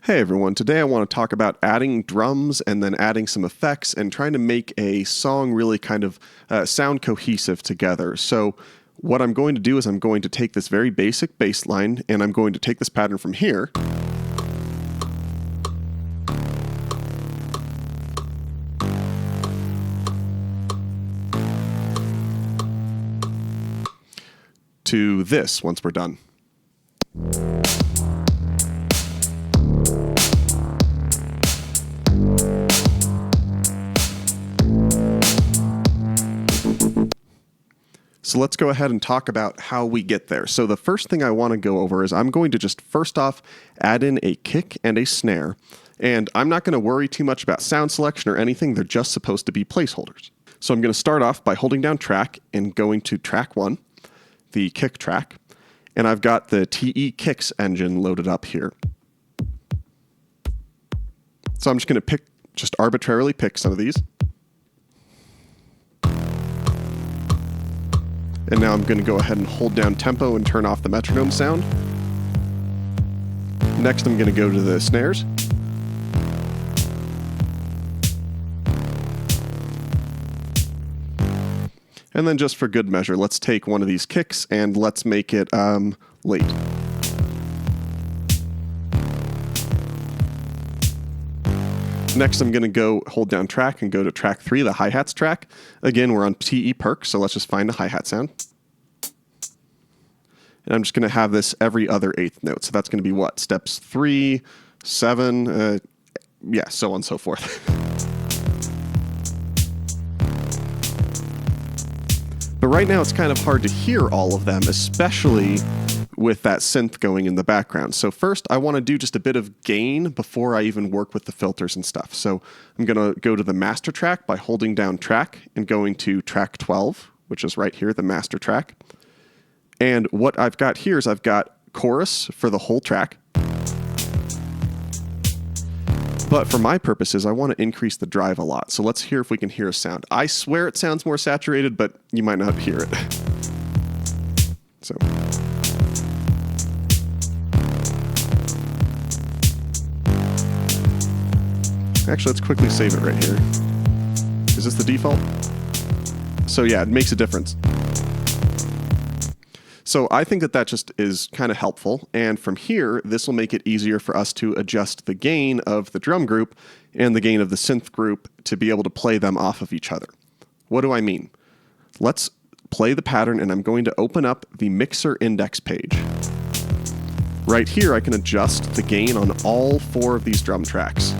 Hey everyone, today I want to talk about adding drums and then adding some effects and trying to make a song really kind of sound cohesive together. So what I'm going to do is I'm going to take this very basic bass line and I'm going to take this pattern from here to this once we're done. So let's go ahead and talk about how we get there. So the first thing I want to go over is I'm going to just first off add in a kick and a snare. And I'm not going to worry too much about sound selection or anything. They're just supposed to be placeholders. So I'm going to start off by holding down track and going to track 1, the kick track. And I've got the TE Kicks engine loaded up here. So I'm just going to just arbitrarily pick some of these. And now I'm going to go ahead and hold down tempo and turn off the metronome sound. Next, I'm going to go to the snares. And then just for good measure, let's take one of these kicks and let's make it late. Next, I'm going to go hold down track and go to track 3, the hi-hats track. Again, we're on TE perk, so let's just find a hi-hat sound. And I'm just going to have this every other 8th note. So that's going to be what? Steps 3, 7, yeah, so on and so forth. But right now it's kind of hard to hear all of them, especially with that synth going in the background. So first I want to do just a bit of gain before I even work with the filters and stuff. So I'm going to go to the master track by holding down track and going to track 12, which is right here, the master track. And what I've got here is I've got chorus for the whole track. But for my purposes, I want to increase the drive a lot. So let's hear if we can hear a sound. I swear it sounds more saturated, but you might not hear it. So. Actually, let's quickly save it right here. Is this the default? So yeah, it makes a difference. So I think that just is kind of helpful. And from here, this will make it easier for us to adjust the gain of the drum group and the gain of the synth group to be able to play them off of each other. What do I mean? Let's play the pattern and I'm going to open up the mixer index page. Right here, I can adjust the gain on all 4 of these drum tracks.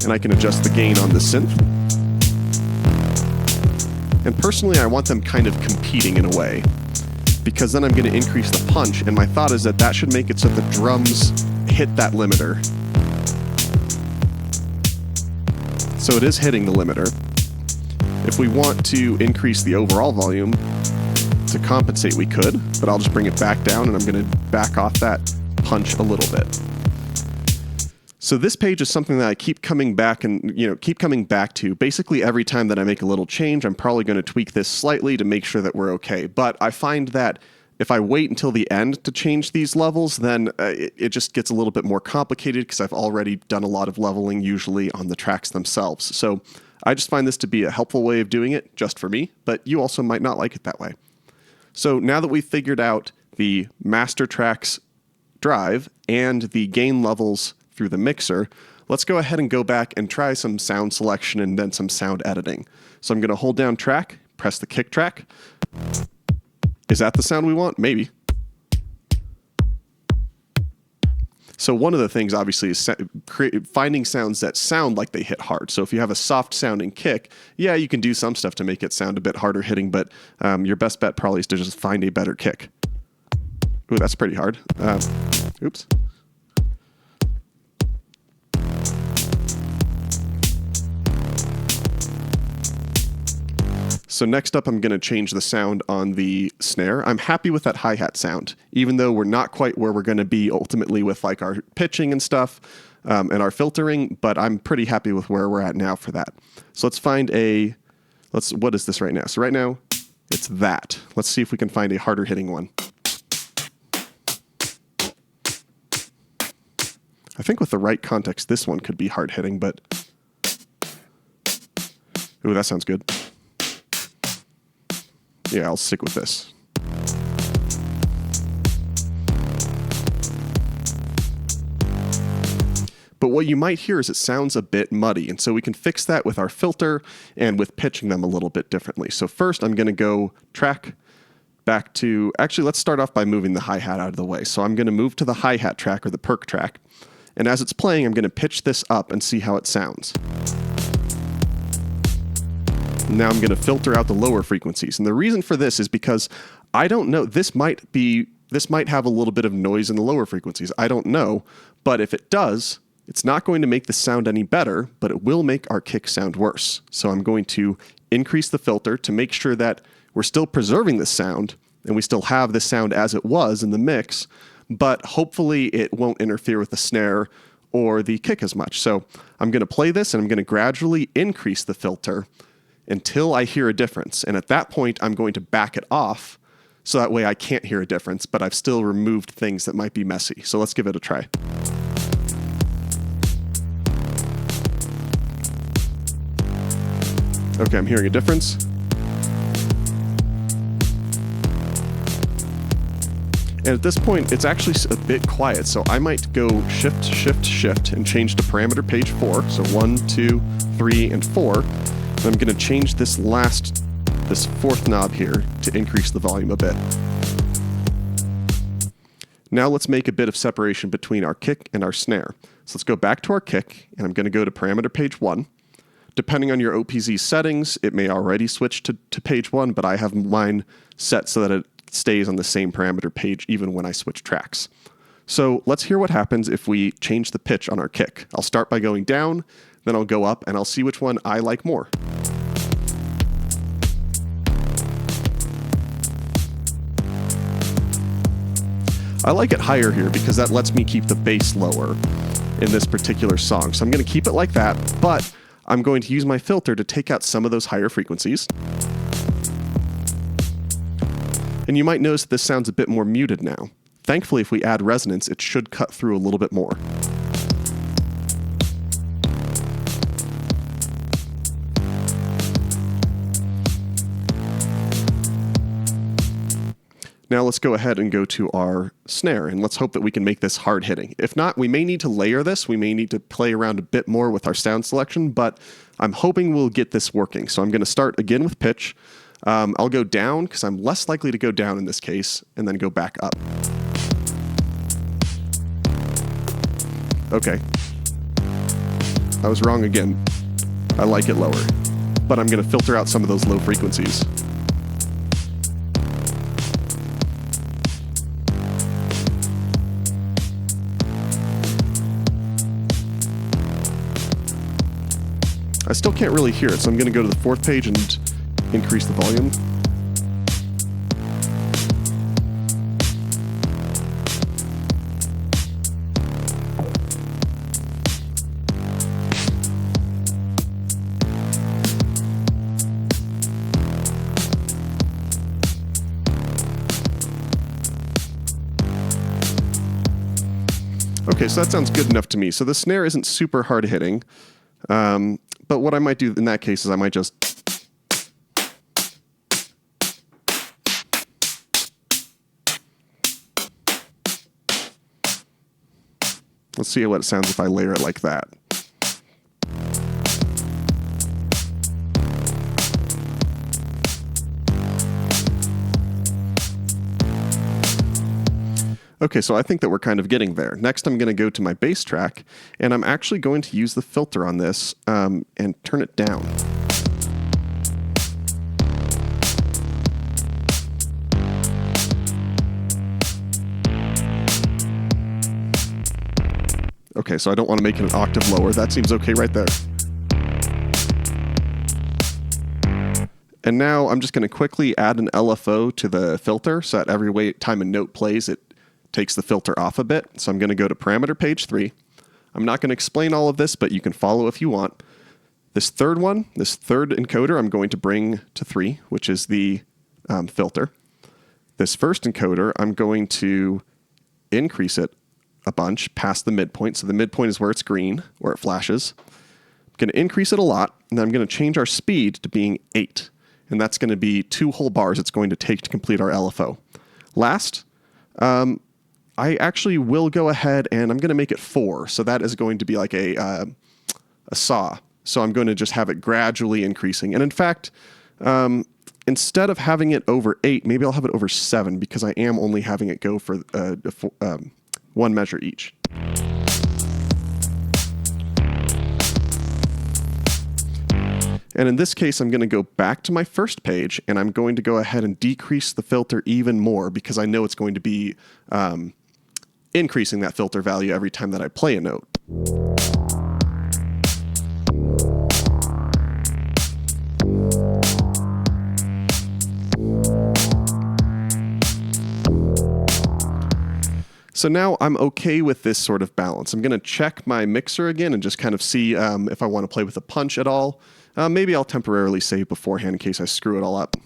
And I can adjust the gain on the synth. And personally, I want them kind of competing in a way, because then I'm going to increase the punch, and my thought is that should make it so the drums hit that limiter. So it is hitting the limiter. If we want to increase the overall volume to compensate, we could, but I'll just bring it back down, and I'm going to back off that punch a little bit. So this page is something that I keep coming back to. Basically every time that I make a little change, I'm probably going to tweak this slightly to make sure that we're okay. But I find that if I wait until the end to change these levels, then it just gets a little bit more complicated because I've already done a lot of leveling usually on the tracks themselves. So I just find this to be a helpful way of doing it just for me, but you also might not like it that way. So now that we've figured out the master tracks drive and the gain levels through the mixer, let's go ahead and go back and try some sound selection and then some sound editing. So I'm going to hold down track, press the kick track. Is that the sound we want? Maybe. So one of the things obviously is finding sounds that sound like they hit hard. So if you have a soft sounding kick, yeah, you can do some stuff to make it sound a bit harder hitting, but your best bet probably is to just find a better kick. Ooh, that's pretty hard. Oops. So next up, I'm going to change the sound on the snare. I'm happy with that hi-hat sound, even though we're not quite where we're going to be ultimately with like our pitching and stuff and our filtering, but I'm pretty happy with where we're at now for that. So let's find what is this right now? So right now, it's that. Let's see if we can find a harder hitting one. I think with the right context, this one could be hard hitting, but... Ooh, that sounds good. Yeah, I'll stick with this. But what you might hear is it sounds a bit muddy, and so we can fix that with our filter and with pitching them a little bit differently. So first I'm going to go track back to... Actually, let's start off by moving the hi-hat out of the way. So I'm going to move to the hi-hat track, or the perk track, and as it's playing, I'm going to pitch this up and see how it sounds. Now I'm going to filter out the lower frequencies, and the reason for this is because I don't know, this might have a little bit of noise in the lower frequencies. I don't know, but if it does, it's not going to make the sound any better, but it will make our kick sound worse. So I'm going to increase the filter to make sure that we're still preserving the sound, and we still have the sound as it was in the mix, but hopefully it won't interfere with the snare or the kick as much. So I'm going to play this, and I'm going to gradually increase the filter until I hear a difference. And at that point, I'm going to back it off, so that way I can't hear a difference, but I've still removed things that might be messy. So let's give it a try. Okay, I'm hearing a difference. And at this point, it's actually a bit quiet, so I might go shift, shift, shift, and change to parameter page 4. So 1, 2, 3, and 4. And I'm going to change this fourth knob here to increase the volume a bit. Now let's make a bit of separation between our kick and our snare. So let's go back to our kick, and I'm going to go to parameter page 1. Depending on your OPZ settings, it may already switch to page 1, but I have mine set so that it stays on the same parameter page even when I switch tracks. So let's hear what happens if we change the pitch on our kick. I'll start by going down, then I'll go up, and I'll see which one I like more. I like it higher here because that lets me keep the bass lower in this particular song. So I'm going to keep it like that, but I'm going to use my filter to take out some of those higher frequencies. And you might notice that this sounds a bit more muted now. Thankfully, if we add resonance, it should cut through a little bit more. Now let's go ahead and go to our snare, and let's hope that we can make this hard hitting. If not, we may need to layer this. We may need to play around a bit more with our sound selection, but I'm hoping we'll get this working. So I'm going to start again with pitch. I'll go down because I'm less likely to go down in this case, and then go back up. Okay. I was wrong again. I like it lower, but I'm going to filter out some of those low frequencies. I still can't really hear it, so I'm going to go to the fourth page and increase the volume. Okay, so that sounds good enough to me. So the snare isn't super hard hitting. But what I might do in that case is I might just... Let's see what it sounds if I layer it like that. Okay, so I think that we're kind of getting there. Next, I'm going to go to my bass track, and I'm actually going to use the filter on this and turn it down. Okay, so I don't want to make it an octave lower. That seems okay right there. And now I'm just going to quickly add an LFO to the filter so that every time a note plays, it takes the filter off a bit. So I'm going to go to parameter page 3. I'm not going to explain all of this, but you can follow if you want. This third encoder, I'm going to bring to 3, which is the filter. This first encoder, I'm going to increase it a bunch past the midpoint. So the midpoint is where it's green, where it flashes. I'm going to increase it a lot, and then I'm going to change our speed to being 8. And that's going to be 2 whole bars it's going to take to complete our LFO. Last, I actually will go ahead and I'm going to make it 4. So that is going to be like a saw. So I'm going to just have it gradually increasing. And in fact, instead of having it over 8, maybe I'll have it over 7 because I am only having it go for 1 measure each. And in this case, I'm going to go back to my first page, and I'm going to go ahead and decrease the filter even more because I know it's going to be increasing that filter value every time that I play a note. So now I'm okay with this sort of balance. I'm going to check my mixer again and just kind of see if I want to play with a punch at all. Maybe I'll temporarily save beforehand in case I screw it all up.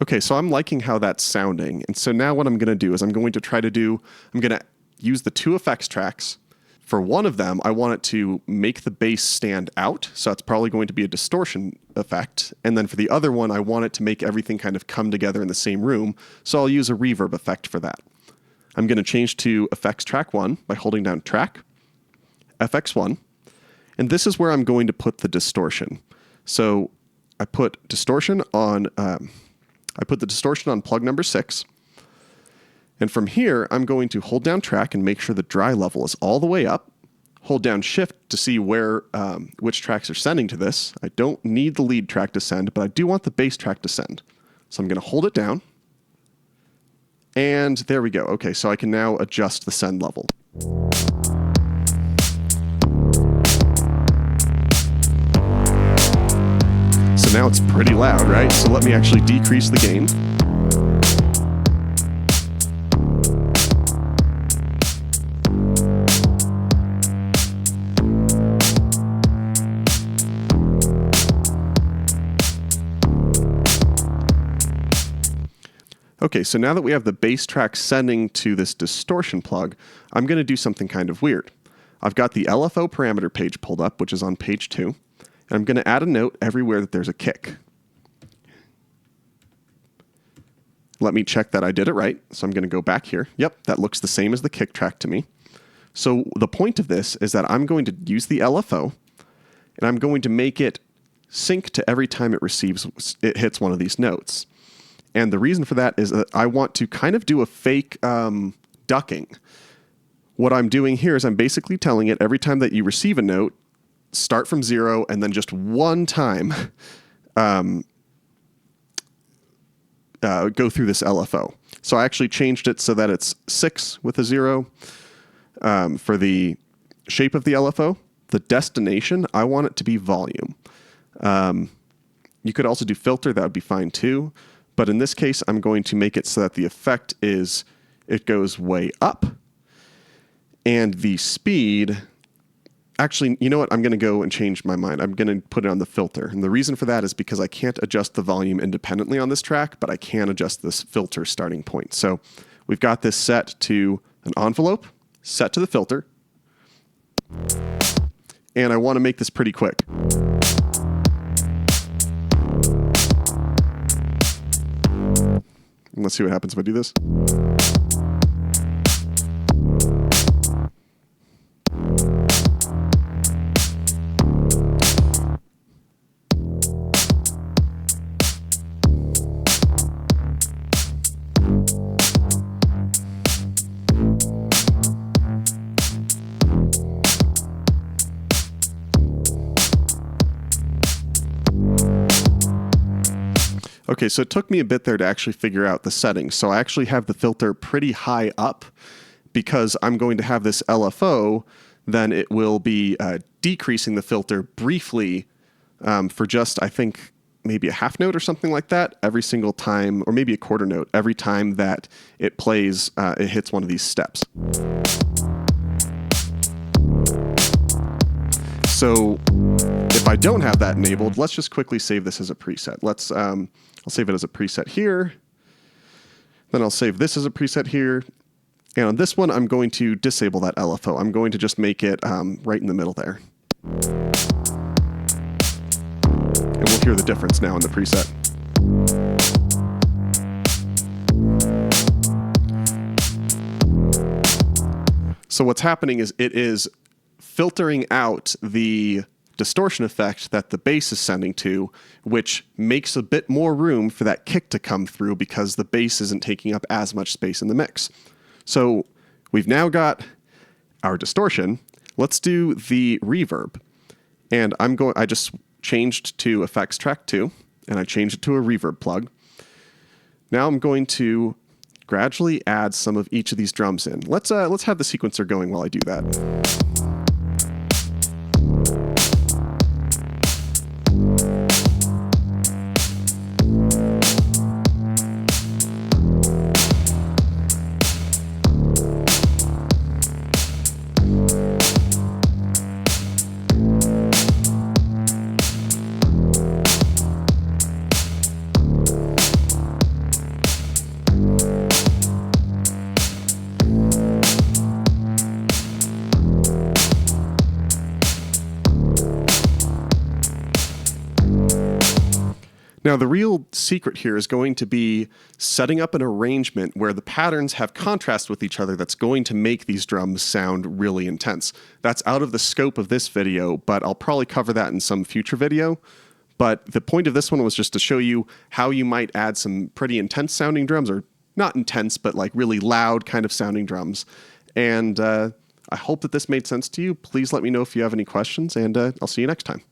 Okay, so I'm liking how that's sounding. And so now what I'm going to do is I'm going to use the 2 effects tracks. For one of them, I want it to make the bass stand out. So that's probably going to be a distortion effect. And then for the other one, I want it to make everything kind of come together in the same room. So I'll use a reverb effect for that. I'm going to change to effects track 1 by holding down track, FX1. And this is where I'm going to put the distortion. So I put distortion on... I put the distortion on plug number 6. And from here, I'm going to hold down track and make sure the dry level is all the way up. Hold down shift to see where which tracks are sending to this. I don't need the lead track to send, but I do want the bass track to send. So I'm going to hold it down. And there we go. Okay, so I can now adjust the send level. So now it's pretty loud, right? So let me actually decrease the gain. Okay, so now that we have the bass track sending to this distortion plug, I'm going to do something kind of weird. I've got the LFO parameter page pulled up, which is on page 2. And I'm going to add a note everywhere that there's a kick. Let me check that I did it right. So I'm going to go back here. Yep, that looks the same as the kick track to me. So the point of this is that I'm going to use the LFO, and I'm going to make it sync to every time it hits one of these notes. And the reason for that is that I want to kind of do a fake ducking. What I'm doing here is I'm basically telling it every time that you receive a note, start from 0, and then just one time go through this LFO. So I actually changed it so that it's 6 with a 0 for the shape of the LFO. The destination, I want it to be volume. You could also do filter, that would be fine too. But in this case, I'm going to make it so that the effect is, it goes way up. And the speed... Actually, you know what? I'm going to go and change my mind. I'm going to put it on the filter. And the reason for that is because I can't adjust the volume independently on this track, but I can adjust this filter starting point. So we've got this set to an envelope, set to the filter. And I want to make this pretty quick. Let's see what happens if I do this. Okay, so it took me a bit there to actually figure out the settings. So I actually have the filter pretty high up, because I'm going to have this LFO, then it will be decreasing the filter briefly for just, I think, maybe a half note or something like that every single time, or maybe a quarter note every time that it plays, it hits one of these steps. So if I don't have that enabled, let's just quickly save this as a preset. I'll save it as a preset here. Then I'll save this as a preset here. And on this one, I'm going to disable that LFO. I'm going to just make it right in the middle there. And we'll hear the difference now in the preset. So what's happening is it is filtering out the distortion effect that the bass is sending to, which makes a bit more room for that kick to come through because the bass isn't taking up as much space in the mix. So we've now got our distortion. Let's do the reverb. And I just changed to effects track 2, and I changed it to a reverb plug. Now I'm going to gradually add some of each of these drums in. Let's have the sequencer going while I do that. Now, the real secret here is going to be setting up an arrangement where the patterns have contrast with each other that's going to make these drums sound really intense. That's out of the scope of this video, but I'll probably cover that in some future video. But the point of this one was just to show you how you might add some pretty intense sounding drums, or not intense, but like really loud kind of sounding drums. And I hope that this made sense to you. Please let me know if you have any questions, and I'll see you next time.